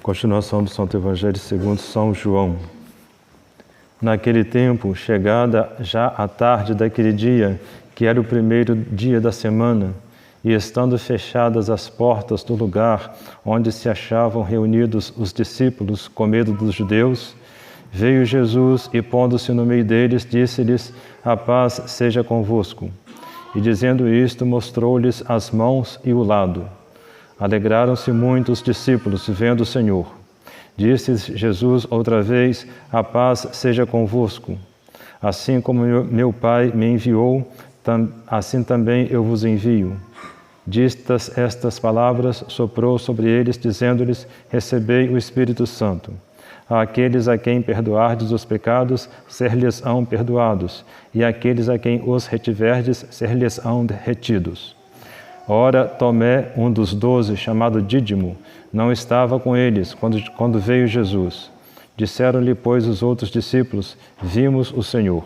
Continuação do Santo Evangelho segundo São João. Naquele tempo, chegada já a tarde daquele dia, que era o primeiro dia da semana, e estando fechadas as portas do lugar onde se achavam reunidos os discípulos com medo dos judeus, veio Jesus e, pondo-se no meio deles, disse-lhes: "A paz seja convosco." E dizendo isto, mostrou-lhes as mãos e o lado. Alegraram-se muito os discípulos, vendo o Senhor. Disse Jesus outra vez: "A paz seja convosco. Assim como meu Pai me enviou, assim também eu vos envio." Ditas estas palavras, soprou sobre eles, dizendo-lhes: "Recebei o Espírito Santo. Àqueles a quem perdoardes os pecados, ser-lhes-ão perdoados, e àqueles a quem os retiverdes, ser-lhes-ão retidos." Ora, Tomé, um dos 12, chamado Dídimo, não estava com eles quando veio Jesus. Disseram-lhe, pois, os outros discípulos: "Vimos o Senhor."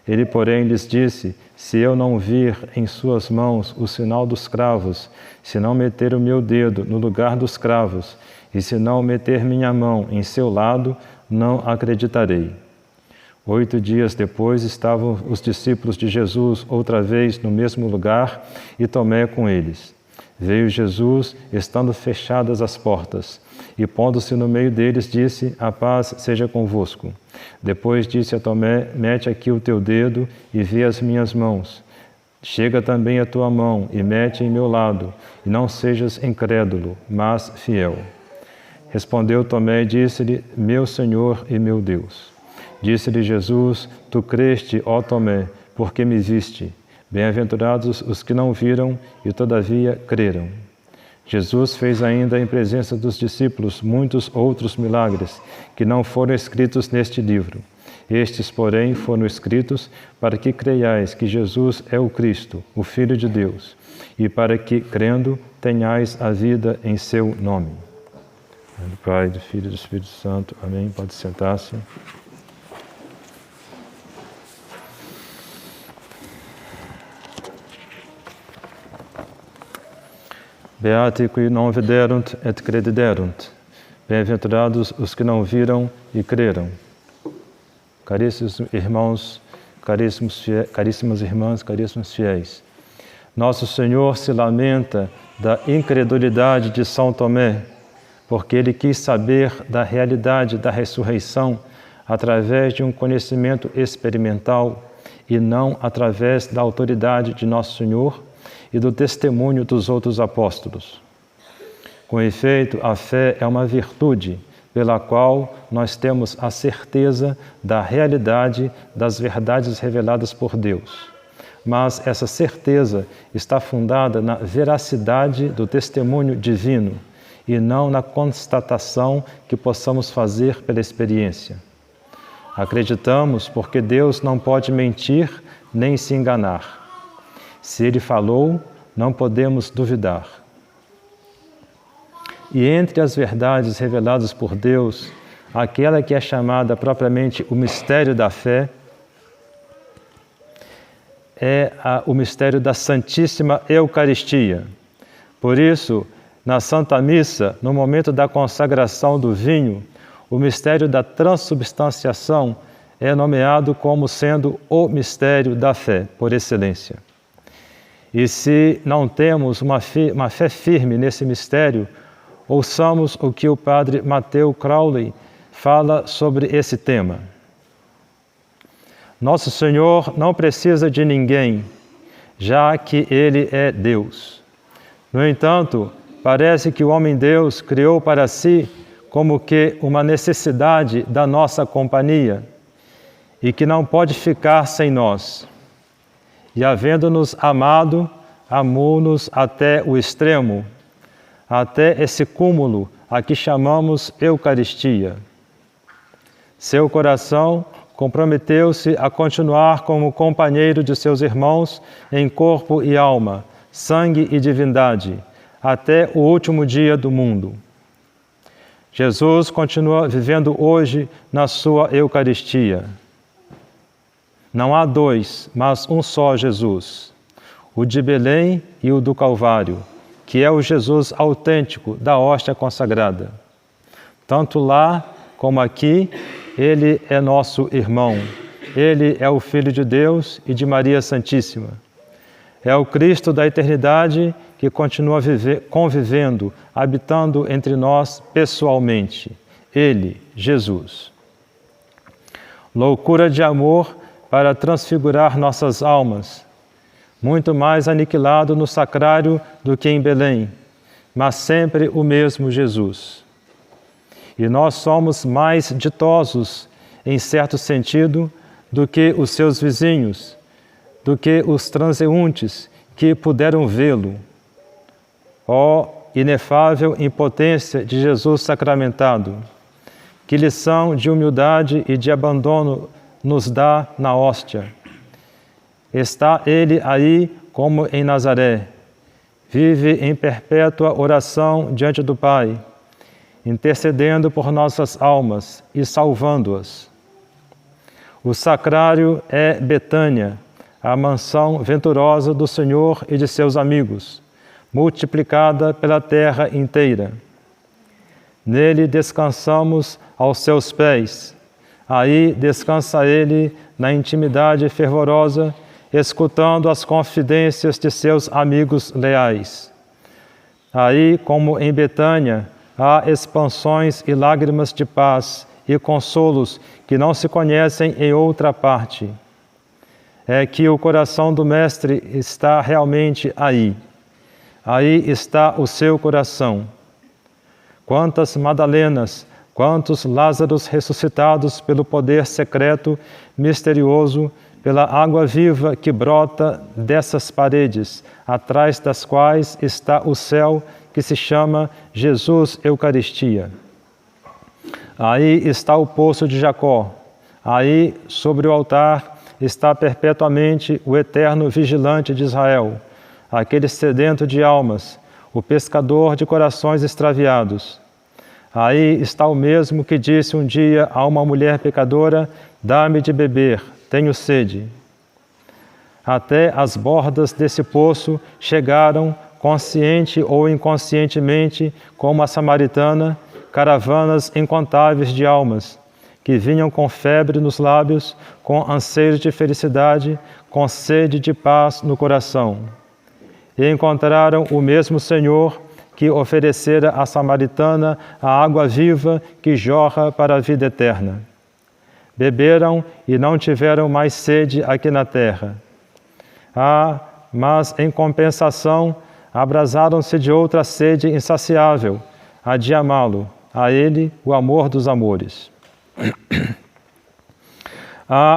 Ele, porém, lhes disse: "Se eu não vir em suas mãos o sinal dos cravos, se não meter o meu dedo no lugar dos cravos, e se não meter minha mão em seu lado, não acreditarei." 8 dias depois estavam os discípulos de Jesus outra vez no mesmo lugar e Tomé com eles. Veio Jesus, estando fechadas as portas, e pondo-se no meio deles, disse: "A paz seja convosco." Depois disse a Tomé: "Mete aqui o teu dedo e vê as minhas mãos. Chega também a tua mão e mete em meu lado, e não sejas incrédulo, mas fiel." Respondeu Tomé e disse-lhe: "Meu Senhor e meu Deus." Disse-lhe Jesus: "Tu creste, ó Tomé, porque me viste. Bem-aventurados os que não viram e todavia creram." Jesus fez ainda em presença dos discípulos muitos outros milagres que não foram escritos neste livro. Estes, porém, foram escritos para que creiais que Jesus é o Cristo, o Filho de Deus, e para que, crendo, tenhais a vida em seu nome. Em nome do Pai, do Filho e do Espírito Santo. Amém. Pode sentar-se. Beati qui non viderunt et crediderunt. Bem-aventurados os que não viram e creram. Caríssimos irmãos, caríssimas irmãs, caríssimos fiéis, Nosso Senhor se lamenta da incredulidade de São Tomé, porque ele quis saber da realidade da ressurreição através de um conhecimento experimental e não através da autoridade de Nosso Senhor e do testemunho dos outros apóstolos. Com efeito, a fé é uma virtude pela qual nós temos a certeza da realidade das verdades reveladas por Deus. Mas essa certeza está fundada na veracidade do testemunho divino e não na constatação que possamos fazer pela experiência. Acreditamos porque Deus não pode mentir nem se enganar. Se Ele falou, não podemos duvidar. E entre as verdades reveladas por Deus, aquela que é chamada propriamente o mistério da fé, é o mistério da Santíssima Eucaristia. Por isso, na Santa Missa, no momento da consagração do vinho, o mistério da transubstanciação é nomeado como sendo o mistério da fé, por excelência. E se não temos uma fé firme nesse mistério, ouçamos o que o padre Matthew Crowley fala sobre esse tema. Nosso Senhor não precisa de ninguém, já que Ele é Deus. No entanto, parece que o homem-Deus criou para si como que uma necessidade da nossa companhia e que não pode ficar sem nós. E havendo-nos amado, amou-nos até o extremo, até esse cúmulo a que chamamos Eucaristia. Seu coração comprometeu-se a continuar como companheiro de seus irmãos em corpo e alma, sangue e divindade, até o último dia do mundo. Jesus continua vivendo hoje na sua Eucaristia. Não há dois, mas um só Jesus, o de Belém e o do Calvário, que é o Jesus autêntico da hóstia consagrada. Tanto lá como aqui, Ele é nosso irmão. Ele é o Filho de Deus e de Maria Santíssima. É o Cristo da eternidade que continua convivendo, habitando entre nós pessoalmente. Ele, Jesus. Loucura de amor para transfigurar nossas almas, muito mais aniquilado no sacrário do que em Belém, mas sempre o mesmo Jesus. E nós somos mais ditosos, em certo sentido, do que os seus vizinhos, do que os transeuntes que puderam vê-lo. Ó inefável impotência de Jesus sacramentado, que lição de humildade e de abandono nos dá na hóstia. Está Ele aí como em Nazaré, vive em perpétua oração diante do Pai, intercedendo por nossas almas e salvando-as. O sacrário é Betânia, a mansão venturosa do Senhor e de seus amigos, multiplicada pela terra inteira. Nele descansamos aos seus pés. Aí descansa Ele na intimidade fervorosa, escutando as confidências de seus amigos leais. Aí, como em Betânia, há expansões e lágrimas de paz e consolos que não se conhecem em outra parte. É que o coração do Mestre está realmente aí. Aí está o seu coração. Quantas Madalenas, quantos Lázaros ressuscitados pelo poder secreto, misterioso, pela água viva que brota dessas paredes, atrás das quais está o céu que se chama Jesus Eucaristia. Aí está o poço de Jacó. Aí, sobre o altar, está perpetuamente o eterno vigilante de Israel, aquele sedento de almas, o pescador de corações extraviados. Aí está o mesmo que disse um dia a uma mulher pecadora: dá-me de beber, tenho sede. Até as bordas desse poço chegaram, consciente ou inconscientemente, como a samaritana, caravanas incontáveis de almas, que vinham com febre nos lábios, com anseio de felicidade, com sede de paz no coração. E encontraram o mesmo Senhor que oferecera à samaritana a água viva que jorra para a vida eterna. Beberam e não tiveram mais sede aqui na terra. Ah, mas em compensação, abrasaram-se de outra sede insaciável, a de amá-lo, a Ele, o amor dos amores.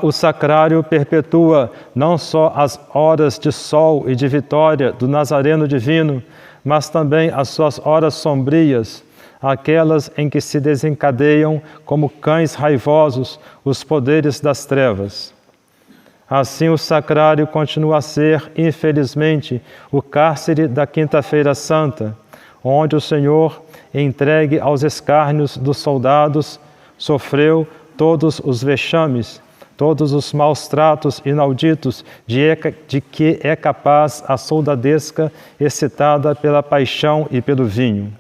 O sacrário perpetua não só as horas de sol e de vitória do Nazareno divino, mas também as suas horas sombrias, aquelas em que se desencadeiam como cães raivosos os poderes das trevas. Assim o sacrário continua a ser, infelizmente, o cárcere da Quinta-feira Santa, onde o Senhor, entregue aos escárnios dos soldados, sofreu todos os vexames, todos os maus tratos inauditos de que é capaz a soldadesca excitada pela paixão e pelo vinho.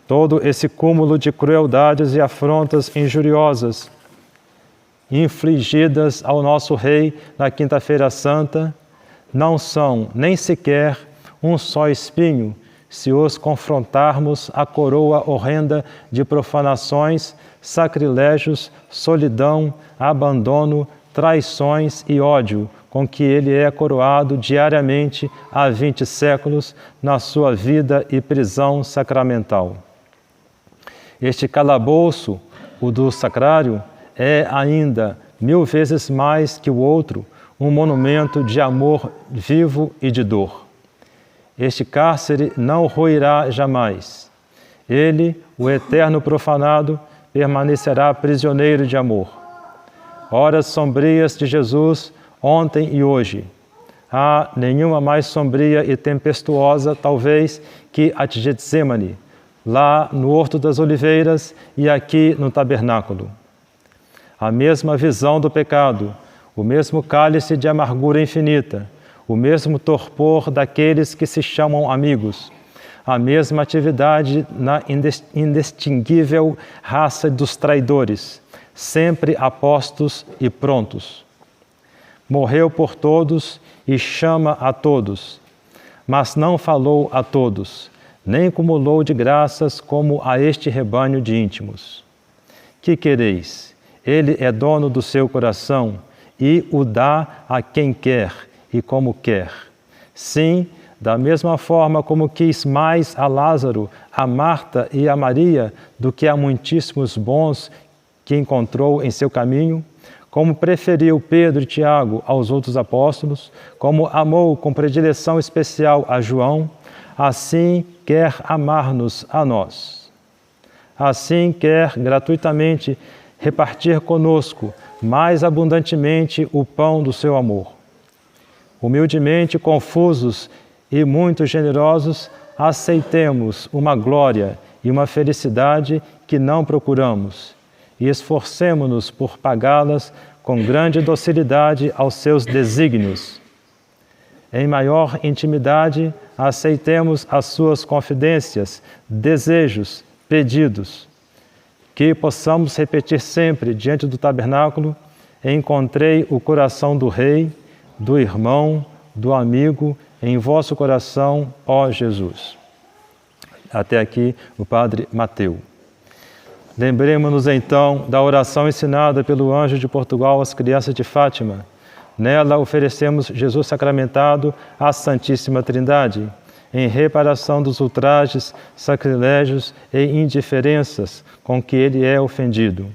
Todo esse cúmulo de crueldades e afrontas injuriosas infligidas ao nosso Rei na Quinta-feira Santa não são nem sequer um só espinho se os confrontarmos à coroa horrenda de profanações, sacrilégios, solidão, abandono, traições e ódio com que ele é coroado diariamente há 20 séculos na sua vida e prisão sacramental. Este calabouço, o do sacrário, é ainda 1000 vezes mais que o outro um monumento de amor vivo e de dor. Este cárcere não ruirá jamais. Ele, o eterno profanado, permanecerá prisioneiro de amor. Horas sombrias de Jesus, ontem e hoje. Há nenhuma mais sombria e tempestuosa, talvez, que a de Getsemane, lá no Horto das Oliveiras e aqui no tabernáculo. A mesma visão do pecado, o mesmo cálice de amargura infinita, o mesmo torpor daqueles que se chamam amigos, a mesma atividade na indistinguível raça dos traidores, sempre apostos e prontos. Morreu por todos e chama a todos, mas não falou a todos, nem cumulou de graças como a este rebanho de íntimos. Que quereis? Ele é dono do seu coração e o dá a quem quer e como quer. Sim, da mesma forma como quis mais a Lázaro, a Marta e a Maria do que a muitíssimos bons que encontrou em seu caminho, como preferiu Pedro e Tiago aos outros apóstolos, como amou com predileção especial a João, assim quer amar-nos a nós. Assim quer gratuitamente repartir conosco mais abundantemente o pão do seu amor. Humildemente confusos e muito generosos, aceitemos uma glória e uma felicidade que não procuramos e esforcemo-nos por pagá-las com grande docilidade aos seus desígnios. Em maior intimidade, aceitemos as suas confidências, desejos, pedidos, que possamos repetir sempre diante do tabernáculo: encontrei o coração do Rei, do irmão, do amigo, em vosso coração, ó Jesus. Até aqui o Padre Mateu. Lembremos-nos então da oração ensinada pelo anjo de Portugal às crianças de Fátima. Nela oferecemos Jesus sacramentado à Santíssima Trindade, em reparação dos ultrajes, sacrilégios e indiferenças com que ele é ofendido.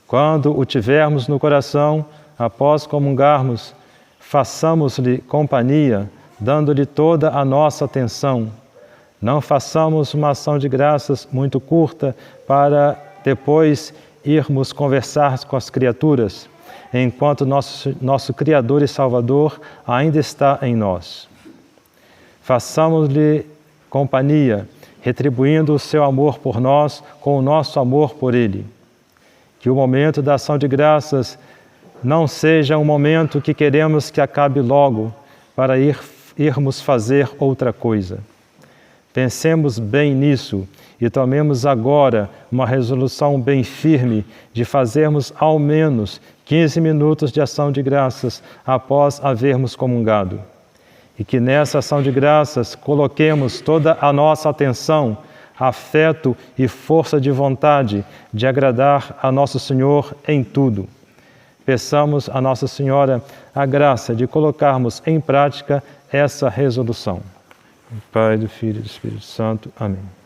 Quando o tivermos no coração, após comungarmos, façamos-lhe companhia, dando-lhe toda a nossa atenção. Não façamos uma ação de graças muito curta para depois irmos conversar com as criaturas, enquanto nosso Criador e Salvador ainda está em nós. Façamos-lhe companhia, retribuindo o seu amor por nós com o nosso amor por ele. Que o momento da ação de graças não seja um momento que queremos que acabe logo para irmos fazer outra coisa. Pensemos bem nisso e tomemos agora uma resolução bem firme de fazermos ao menos 15 minutos de ação de graças após havermos comungado. E que nessa ação de graças coloquemos toda a nossa atenção, afeto e força de vontade de agradar a Nosso Senhor em tudo. Peçamos a Nossa Senhora a graça de colocarmos em prática essa resolução. Pai, do Filho e do Espírito Santo. Amém.